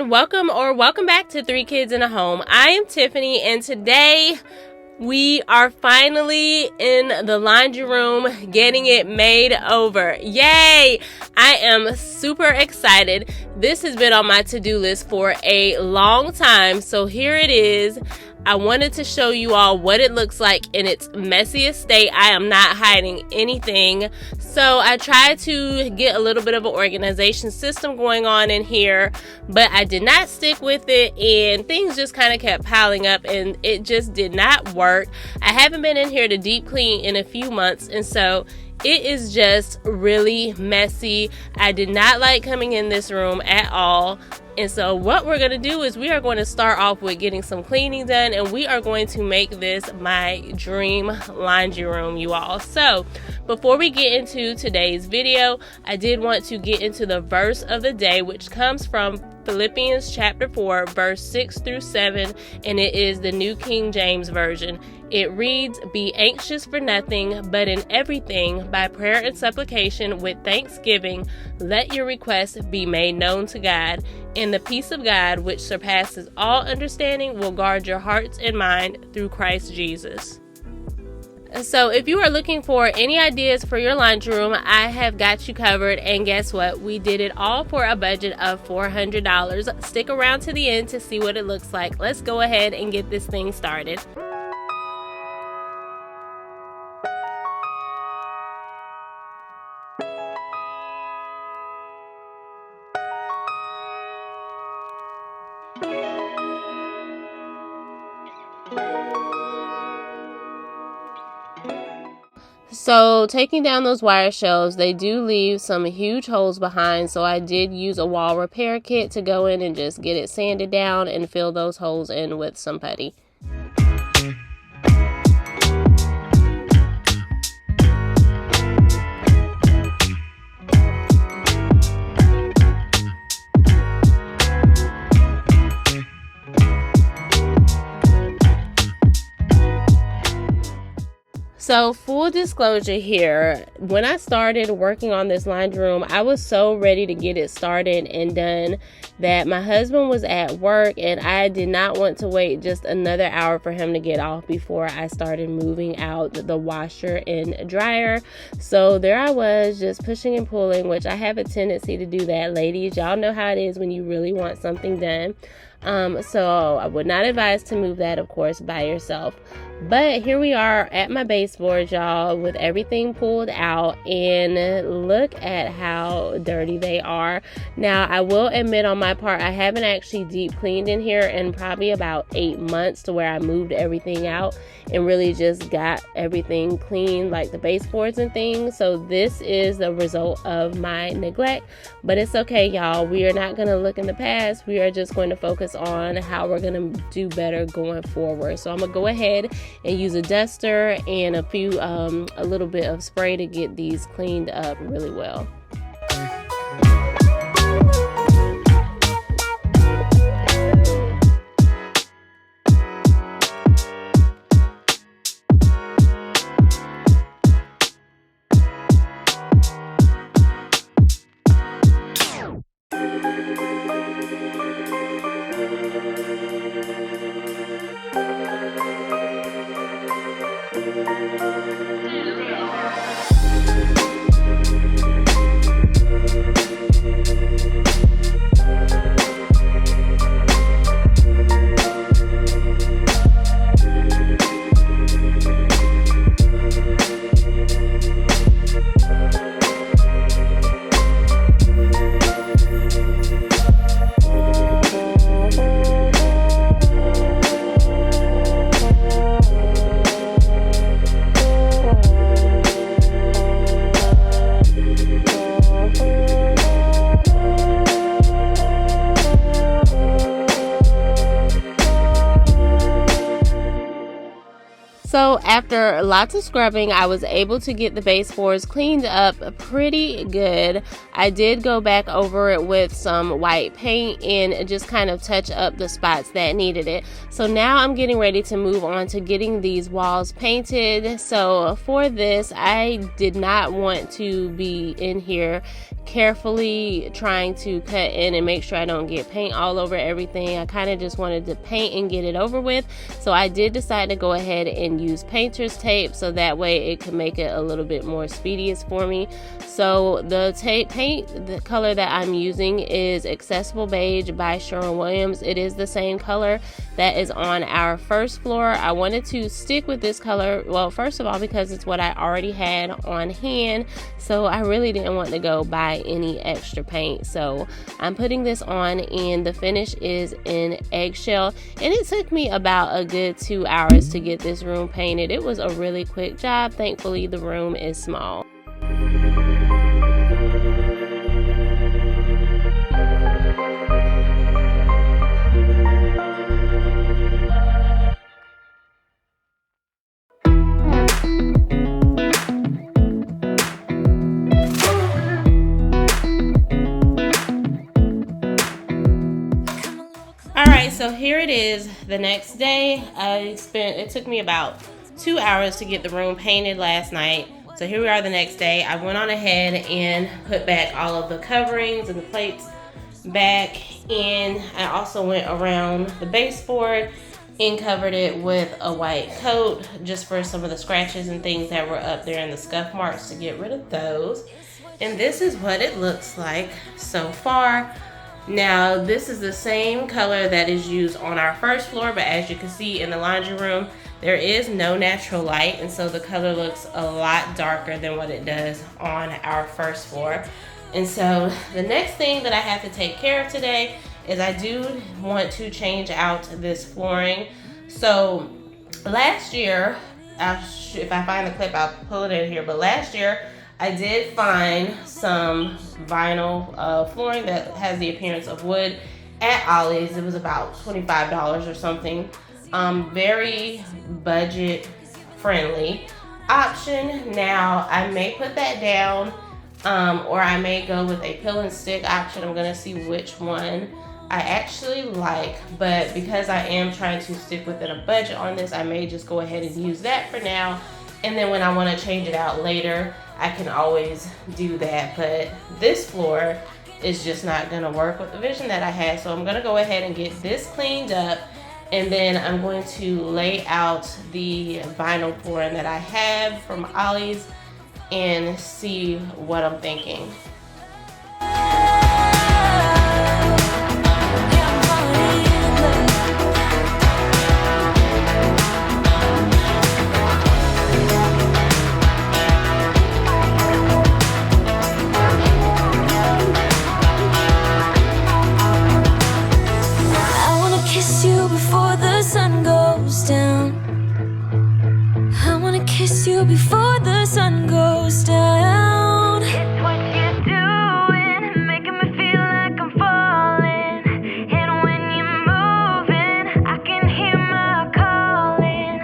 everyone. Welcome back to Three Kids in a Home. I am Tiffany, and today we are finally in the laundry room getting it made over. Yay! I am super excited. This has been on my to-do list for a long time, so here it is. I wanted to show you all what it looks like in its messiest state. I am not hiding anything. So I tried to get a little bit of an organization system going on in here, but I did not stick with it, and things just kind of kept piling up and it just did not work. I haven't been in here to deep clean in a few months, and so it is just really messy. I did not like coming in this room at all. And so what we're going to do is we are going to start off with getting some cleaning done, and we are going to make this my dream laundry room, you all. So before we get into today's video, I did want to get into the verse of the day, which comes from Philippians chapter 4, verse 6 through 7, and it is the New King James Version. It reads, "Be anxious for nothing, but in everything, by prayer and supplication with thanksgiving, let your requests be made known to God. And the peace of God, which surpasses all understanding, will guard your hearts and mind through Christ Jesus." So if you are looking for any ideas for your laundry room, I have got you covered. And guess what? We did it all for a budget of $400. Stick around to the end to see what it looks like. Let's go ahead and get this thing started. So taking down those wire shelves, they do leave some huge holes behind, so I did use a wall repair kit to go in and just get it sanded down and fill those holes in with some putty. So full disclosure here, when I started working on this laundry room, I was so ready to get it started and done that my husband was at work and I did not want to wait just another hour for him to get off before I started moving out the washer and dryer. So there I was, just pushing and pulling, which I have a tendency to do that, ladies. Y'all know how it is when you really want something done. So I would not advise to move that, of course, by yourself. But here we are at my baseboard, y'all, with everything pulled out, and look at how dirty they are. Now, I will admit on my part, I haven't actually deep cleaned in here in probably about 8 months, to where I moved everything out and really just got everything clean, like the baseboards and things. So this is the result of my neglect, but it's okay, y'all. We are not going to look in the past. We are just going to focus on how we're going to do better going forward. So I'm going to go ahead and use a duster and a little bit of spray to get these cleaned up really well. after lots of scrubbing, I was able to get the baseboards cleaned up pretty good. I did go back over it with some white paint and just kind of touch up the spots that needed it. So now I'm getting ready to move on to getting these walls painted. So for this, I did not want to be in here carefully trying to cut in and make sure I don't get paint all over everything. I kind of just wanted to paint and get it over with. So I did decide to go ahead and use painter's tape so that way it could make it a little bit more expedient for me. So the the color that I'm using is Accessible Beige by Sherwin-Williams. It is the same color that is on our first floor. I wanted to stick with this color, well, first of all, because it's what I already had on hand, so I really didn't want to go buy any extra paint. So I'm putting this on, and the finish is in Eggshell, and it took me about a good 2 hours to get this room painted. It was a really quick job. Thankfully, the room is small. So here it is the next day. It took me about 2 hours to get the room painted last night. So here we are the next day. I went on ahead and put back all of the coverings and the plates back in. I also went around the baseboard and covered it with a white coat just for some of the scratches and things that were up there and the scuff marks, to get rid of those. And this is what it looks like so far. Now, this is the same color that is used on our first floor, but as you can see in the laundry room, there is no natural light, and so the color looks a lot darker than what it does on our first floor. And so the next thing that I have to take care of today is I do want to change out this flooring. So last year, if I find the clip, I'll pull it in here, but last year I did find some vinyl flooring that has the appearance of wood at Ollie's. It was about $25 or something. Very budget friendly option. Now I may put that down, or I may go with a peel and stick option. I'm gonna see which one I actually like, but because I am trying to stick within a budget on this, I may just go ahead and use that for now, and then when I want to change it out later, I can always do that. But this floor is just not gonna work with the vision that I had, so I'm gonna go ahead and get this cleaned up, and then I'm going to lay out the vinyl flooring that I have from Ollie's and see what I'm thinking. Before the sun goes down, it's what you're doing, making me feel like I'm falling. And when you're moving, I can hear my calling.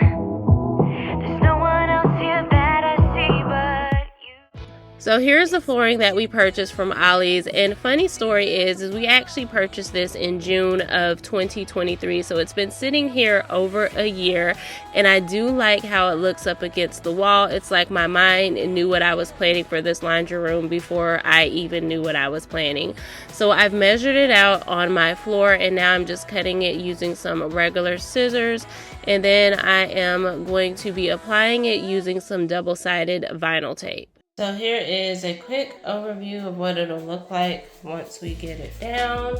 There's no one else here that I see but you. So here's the flooring that we purchased from Ollie's, and funny story is we actually purchased this in June of 2023, so it's been sitting here over a year, and I do like how it looks up against the wall. It's like my mind knew what I was planning for this laundry room before I even knew what I was planning. So I've measured it out on my floor, and now I'm just cutting it using some regular scissors, and then I am going to be applying it using some double-sided vinyl tape. So here is a quick overview of what it'll look like once we get it down.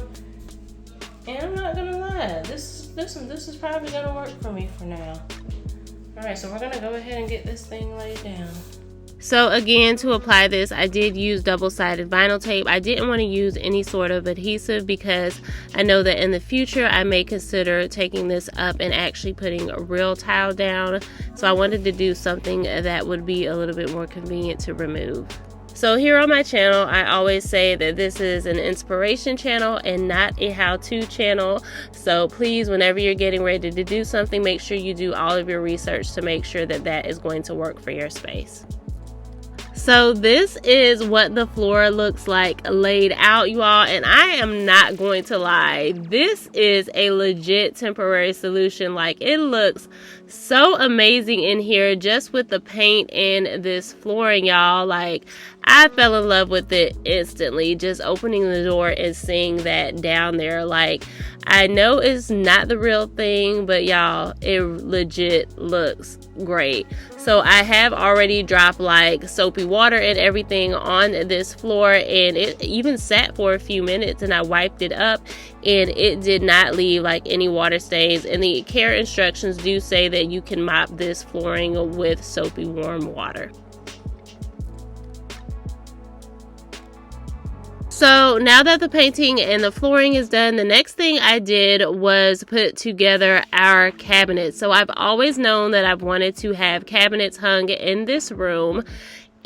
And I'm not gonna lie, this is probably gonna work for me for now. Alright, so we're gonna go ahead and get this thing laid down. So again, to apply this, I did use double-sided vinyl tape. I didn't want to use any sort of adhesive because I know that in the future I may consider taking this up and actually putting a real tile down. So I wanted to do something that would be a little bit more convenient to remove. So here on my channel, I always say that this is an inspiration channel and not a how-to channel. So please, whenever you're getting ready to do something, make sure you do all of your research to make sure that that is going to work for your space. So this is what the floor looks like laid out, you all, and I am not going to lie, this is a legit temporary solution. Like, it looks so amazing in here just with the paint and this flooring, y'all. Like, I fell in love with it instantly, just opening the door and seeing that down there. Like, I know it's not the real thing, but y'all, it legit looks great. So I have already dropped like soapy water and everything on this floor, and it even sat for a few minutes, and I wiped it up and it did not leave like any water stains. And the care instructions do say that you can mop this flooring with soapy warm water. So now that the painting and the flooring is done, the next thing I did was put together our cabinets. So I've always known that I've wanted to have cabinets hung in this room.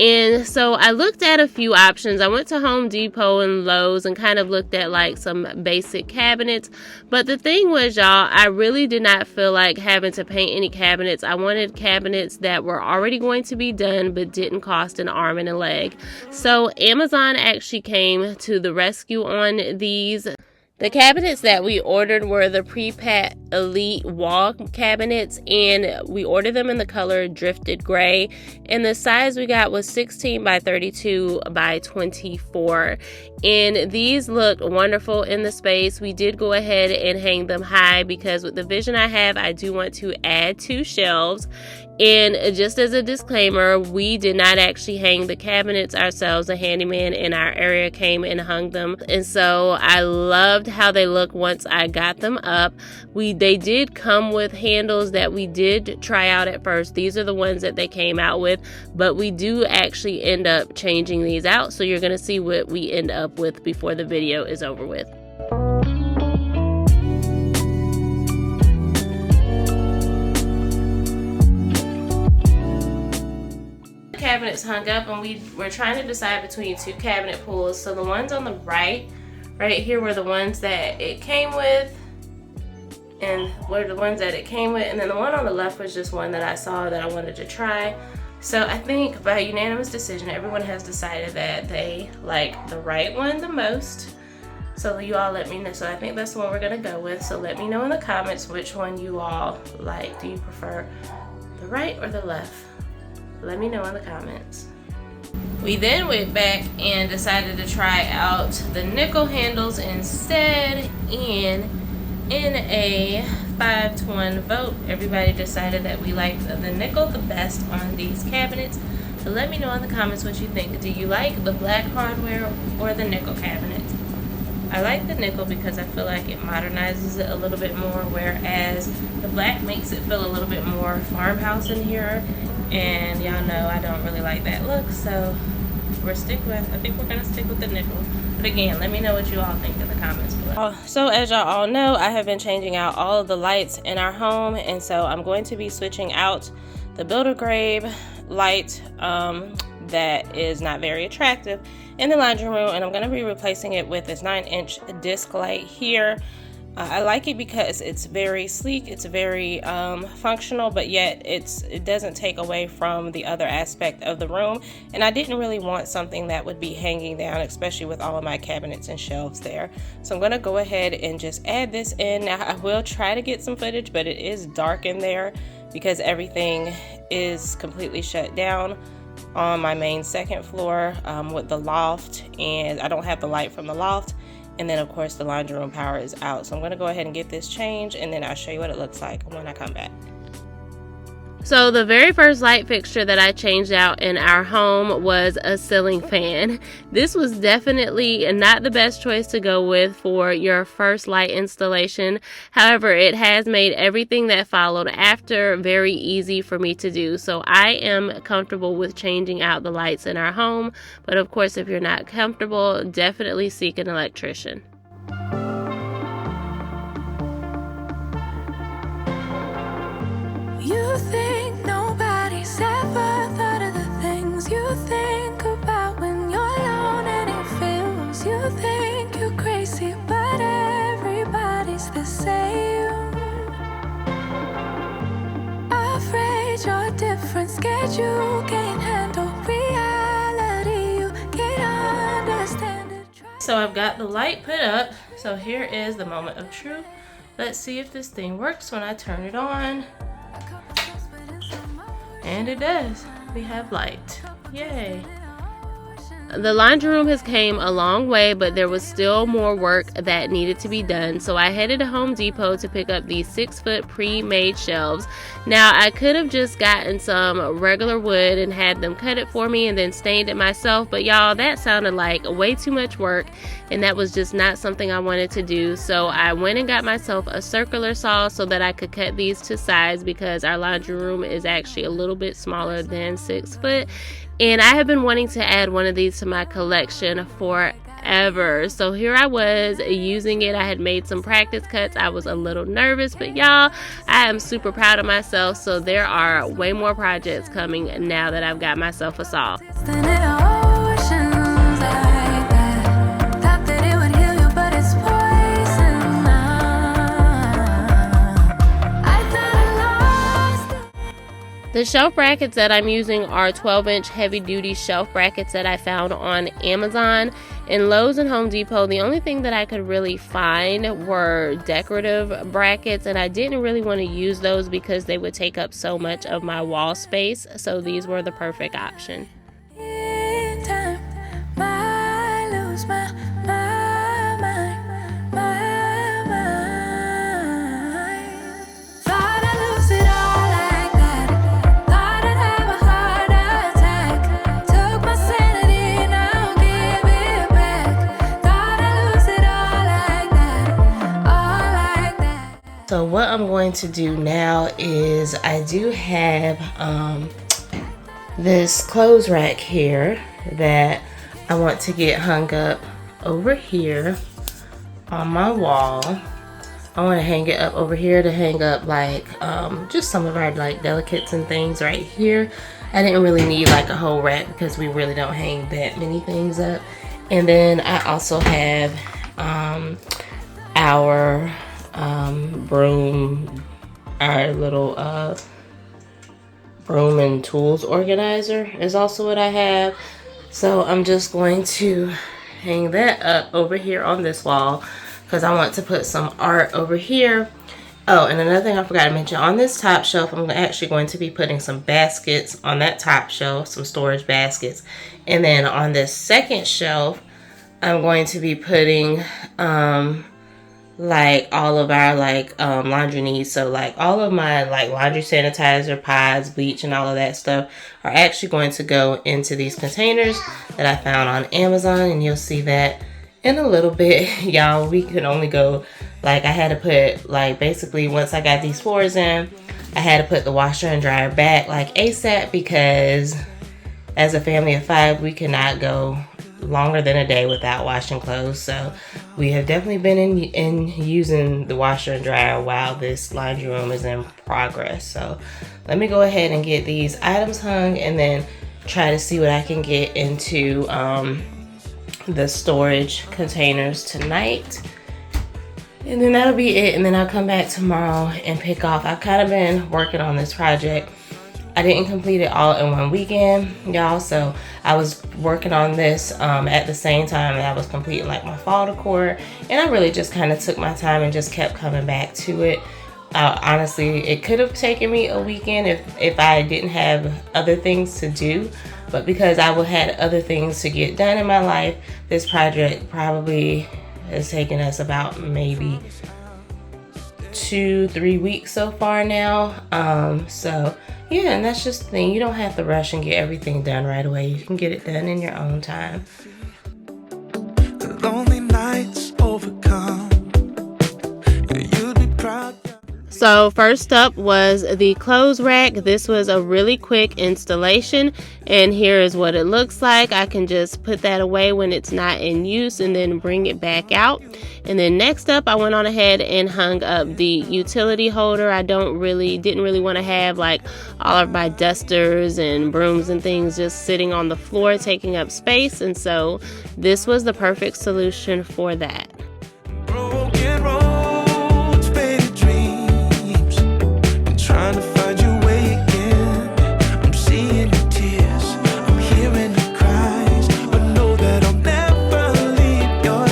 And so I looked at a few options. I went to Home Depot and Lowe's and kind of looked at like some basic cabinets. But the thing was, y'all, I really did not feel like having to paint any cabinets. I wanted cabinets that were already going to be done but didn't cost an arm and a leg. So Amazon actually came to the rescue on these. The cabinets that we ordered were the Pre-Pat Elite wall cabinets, and we ordered them in the color Drifted Gray, and the size we got was 16 by 32 by 24, and these looked wonderful in the space. We did go ahead and hang them high because with the vision I have, I do want to add 2 shelves. And just as a disclaimer, we did not actually hang the cabinets ourselves. A handyman in our area came and hung them. And so I loved how they look once I got them up. They did come with handles that we did try out at first. These are the ones that they came out with, but we do actually end up changing these out. So you're going to see what we end up with before the video is over with. Cabinets hung up, and we were trying to decide between 2 cabinet pulls. So the ones on the right here were the ones that it came with, and then the one on the left was just one that I saw that I wanted to try. So I think by unanimous decision, everyone has decided that they like the right one the most. So you all let me know. So I think that's the one we're gonna go with. So let me know in the comments which one you all like. Do you prefer the right or the left? Let me know in the comments. We then went back and decided to try out the nickel handles instead, and in a 5-to-1 vote, everybody decided that we liked the nickel the best on these cabinets. So let me know in the comments what you think. Do you like the black hardware or the nickel cabinets? I like the nickel because I feel like it modernizes it a little bit more, whereas the black makes it feel a little bit more farmhouse in here. And y'all know I don't really like that look, so I think we're gonna stick with the nickel. But again, let me know what you all think in the comments below. So as y'all all know, I have been changing out all of the lights in our home, and so I'm going to be switching out the Builder Grade light that is not very attractive in the laundry room, and I'm going to be replacing it with this 9-inch disc light here. I like it because it's very sleek, it's very functional, but yet it doesn't take away from the other aspect of the room. And I didn't really want something that would be hanging down, especially with all of my cabinets and shelves there. So I'm going to go ahead and just add this in. Now I will try to get some footage, but it is dark in there because everything is completely shut down on my main second floor with the loft, and I don't have the light from the loft. And then of course the laundry room power is out. So I'm going to go ahead and get this changed, and then I'll show you what it looks like when I come back. So the very first light fixture that I changed out in our home was a ceiling fan. This was definitely not the best choice to go with for your first light installation. However, it has made everything that followed after very easy for me to do. So I am comfortable with changing out the lights in our home. But of course, if you're not comfortable, definitely seek an electrician. You think nobody's ever thought of the things you think about when so I've got the light put up. So here is the moment of truth. Let's see if this thing works when I turn it on. And it does. We have light. Yay. The laundry room has came a long way, but there was still more work that needed to be done. So I headed to Home Depot to pick up these 6-foot pre-made shelves. Now I could have just gotten some regular wood and had them cut it for me and then stained it myself, but y'all, that sounded like way too much work, and that was just not something I wanted to do. So I went and got myself a circular saw so that I could cut these to size, because our laundry room is actually a little bit smaller than 6 foot. And I have been wanting to add one of these to my collection forever. So here I was using it. I had made some practice cuts. I was a little nervous, but y'all, I am super proud of myself. So there are way more projects coming now that I've got myself a saw. The shelf brackets that I'm using are 12-inch heavy-duty shelf brackets that I found on Amazon. In Lowe's and Home Depot, the only thing that I could really find were decorative brackets, and I didn't really want to use those because they would take up so much of my wall space, so these were the perfect option. So what I'm going to do now is I do have this clothes rack here that I want to get hung up over here on my wall. I want to hang it up over here to hang up like just some of our like delicates and things right here. I didn't really need like a whole rack because we really don't hang that many things up. And then I also have our broom, our little broom and tools organizer is also what I have. So I'm just going to hang that up over here on this wall because I want to put some art over here. Oh, and another thing I forgot to mention, on this top shelf, I'm actually going to be putting some baskets on that top shelf, some storage baskets. And then on this second shelf, I'm going to be putting like all of our like laundry needs. So like all of my like laundry sanitizer, pods, bleach, and all of that stuff are actually going to go into these containers that I found on Amazon, and you'll see that in a little bit. Y'all, we could only go, like I had to put, like basically once I got these floors in, I had to put the washer and dryer back like ASAP, because as a family of 5, we cannot go longer than a day without washing clothes. So we have definitely been in using the washer and dryer while this laundry room is in progress. So let me go ahead and get these items hung and then try to see what I can get into the storage containers tonight. And then that'll be it. And then I'll come back tomorrow and pick off. I've kind of been working on this project. I didn't complete it all in one weekend, y'all, so I was working on this at the same time that I was completing like my fall decor, and I really just kind of took my time and just kept coming back to it. Honestly, it could have taken me a weekend if I didn't have other things to do, but because I had other things to get done in my life, this project probably has taken us about maybe 2-3 weeks so far now. So yeah, and that's just the thing. You don't have to rush and get everything done right away. You can get it done in your own time. The lonely nights overcome. You'd be proud. So first up was the clothes rack. This was a really quick installation, and here is what it looks like. I can just put that away when it's not in use and then bring it back out. And then next up, I went on ahead and hung up the utility holder. I didn't really want to have like all of my dusters and brooms and things just sitting on the floor taking up space, and so this was the perfect solution for that. Trying to find your way again. I'm seeing your tears, I'm hearing your cries, but know that I'll never leave your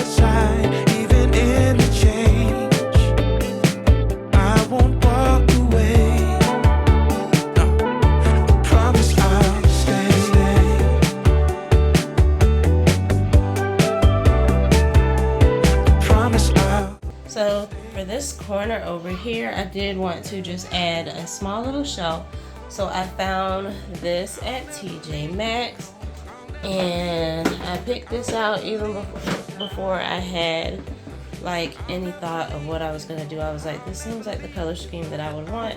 this corner over here, I did want to just add a small little shelf. So I found this at TJ Maxx, and I picked this out even before I had like any thought of what I was gonna do. I was like, this seems like the color scheme that I would want,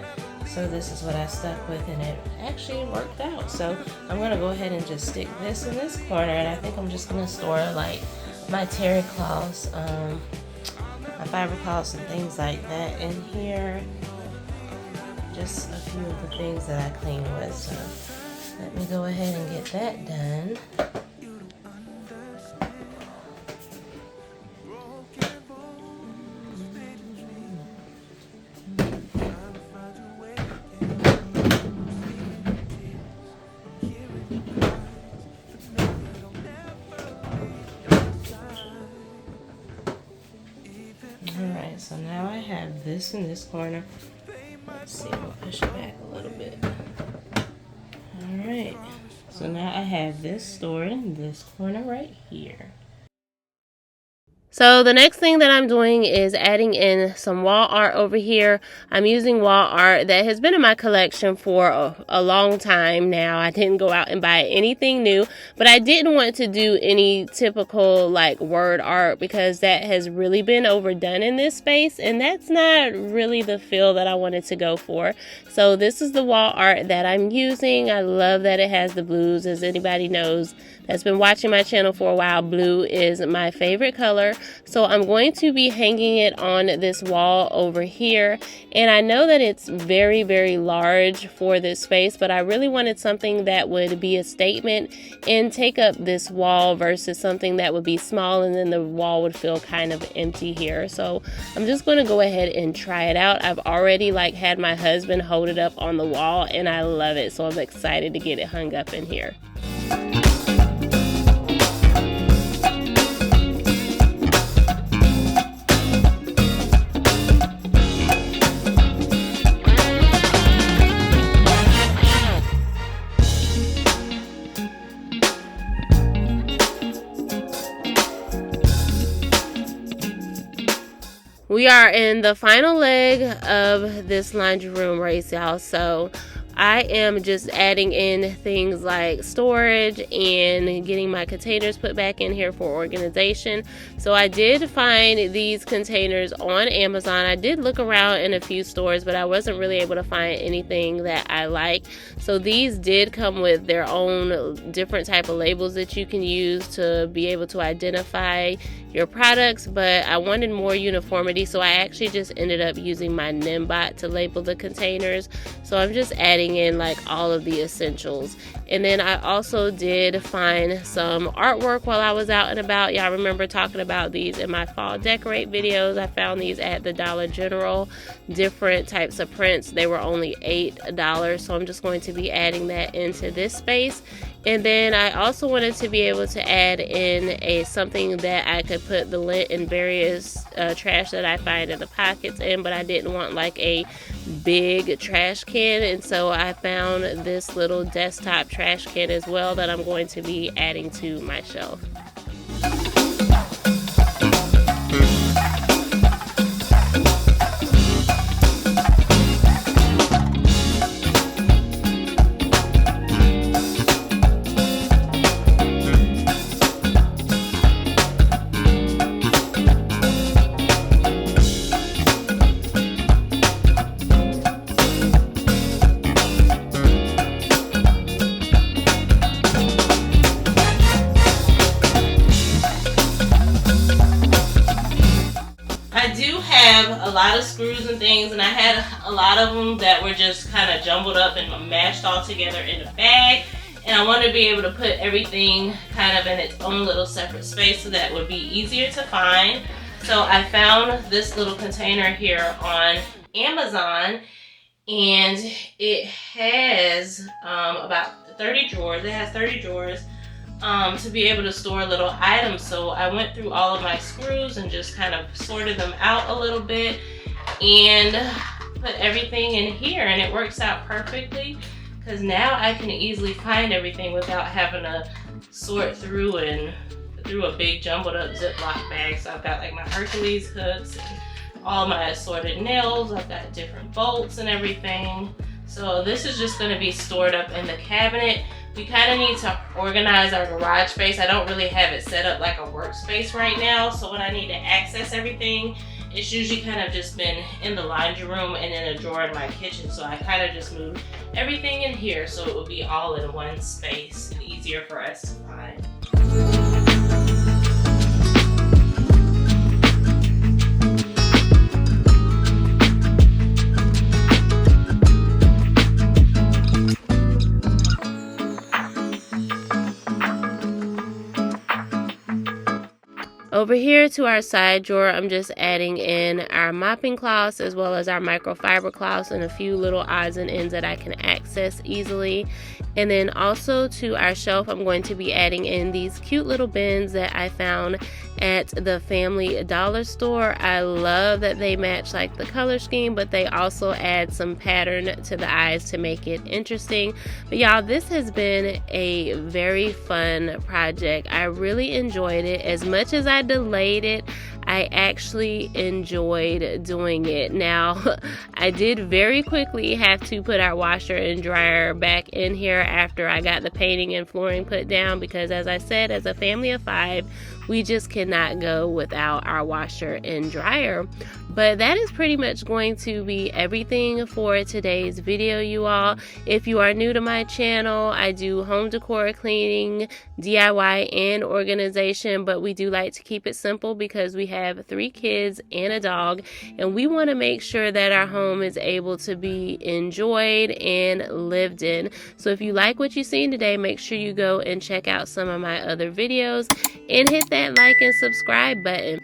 so this is what I stuck with, and it actually worked out. So I'm gonna go ahead and just stick this in this corner, and I think I'm just gonna store like my terry cloths, my fiber cloths and things like that in here. Just a few of the things that I clean with. So let me go ahead and get that done. Alright, so now I have this in this corner. Let's see, we'll push it back a little bit. Alright, so now I have this stored in this corner right here. So the next thing that I'm doing is adding in some wall art over here. I'm using wall art that has been in my collection for a long time now. I didn't go out and buy anything new, but I didn't want to do any typical like word art because that has really been overdone in this space, and that's not really the feel that I wanted to go for. So this is the wall art that I'm using. I love that it has the blues. As anybody knows that's been watching my channel for a while, blue is my favorite color. So I'm going to be hanging it on this wall over here, and I know that it's very, very large for this space, but I really wanted something that would be a statement and take up this wall versus something that would be small and then the wall would feel kind of empty here. So I'm just going to go ahead and try it out. I've already had my husband hold it up on the wall, and I love it, so I'm excited to get it hung up in here. We are in the final leg of this laundry room race, y'all. So I am just adding in things like storage and getting my containers put back in here for organization. So I did find these containers on Amazon. I did look around in a few stores, but I wasn't really able to find anything that I like. So these did come with their own different type of labels that you can use to be able to identify your products, but I wanted more uniformity, so I actually just ended up using my Nimbot to label the containers. So I'm just adding in all of the essentials. And then I also did find some artwork while I was out and about. Y'all remember talking about these in my fall decorate videos. I found these at the Dollar General, different types of prints. They were only $8, so I'm just going to be adding that into this space. And then I also wanted to be able to add in something that I could put the lint and various trash that I find in the pockets in, but I didn't want a big trash can, and so I found this little desktop trash can as well that I'm going to be adding to my shelf. A lot of screws and things, and I had a lot of them that were just kind of jumbled up and mashed all together in a bag, and I wanted to be able to put everything kind of in its own little separate space so that it would be easier to find. So I found this little container here on Amazon, and it has about 30 drawers. It has 30 drawers to be able to store little items. So I went through all of my screws and just kind of sorted them out a little bit and put everything in here, and it works out perfectly because now I can easily find everything without having to sort through a big jumbled up Ziploc bag. So I've got my Hercules hooks and all my assorted nails. I've got different bolts and everything. So this is just going to be stored up in the cabinet. We kind of need to organize our garage space. I don't really have it set up like a workspace right now. So when I need to access everything, it's usually kind of just been in the laundry room and in a drawer in my kitchen. So I kind of just moved everything in here so it would be all in one space and easier for us to find. Over here to our side drawer, I'm just adding in our mopping cloths as well as our microfiber cloths and a few little odds and ends that I can access easily. And then also to our shelf, I'm going to be adding in these cute little bins that I found at the Family Dollar store. I love that they match like the color scheme, but they also add some pattern to the eyes to make it interesting. But y'all, this has been a very fun project. I really enjoyed it. As much as I delayed it, I actually enjoyed doing it. Now, I did very quickly have to put our washer and dryer back in here after I got the painting and flooring put down because, as I said, as a family of 5, we just cannot go without our washer and dryer. But that is pretty much going to be everything for today's video, you all. If you are new to my channel, I do home decor, cleaning, DIY, and organization, but we do like to keep it simple because we have 3 kids and a dog, and we want to make sure that our home is able to be enjoyed and lived in. So if you like what you've seen today, make sure you go and check out some of my other videos and hit that like and subscribe button.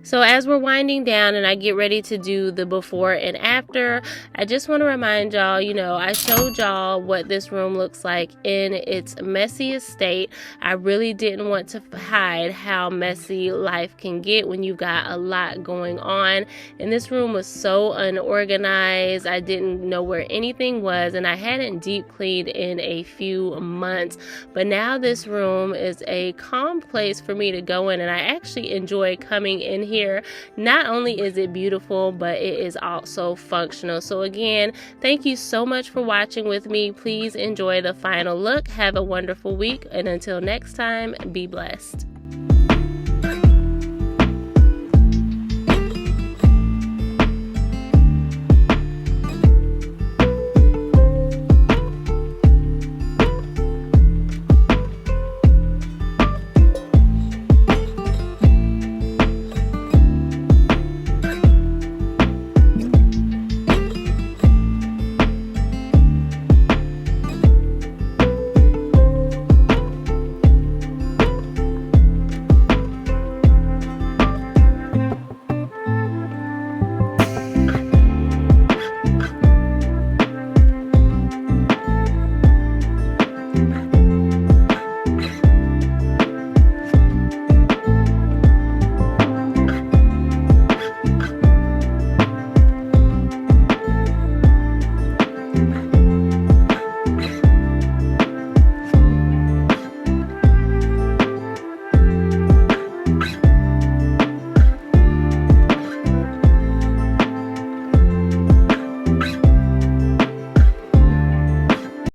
So as we're winding down and I get ready to do the before and after, I just want to remind y'all, you know, I showed y'all what this room looks like in its messiest state. I really didn't want to hide how messy life can get when you've got a lot going on. And this room was so unorganized. I didn't know where anything was, and I hadn't deep cleaned in a few months. But now this room is a calm place for me to go in, and I actually enjoy coming in here. Not only is it beautiful, but it is also functional. So again, thank you so much for watching with me. Please enjoy the final look. Have a wonderful week, and until next time, be blessed.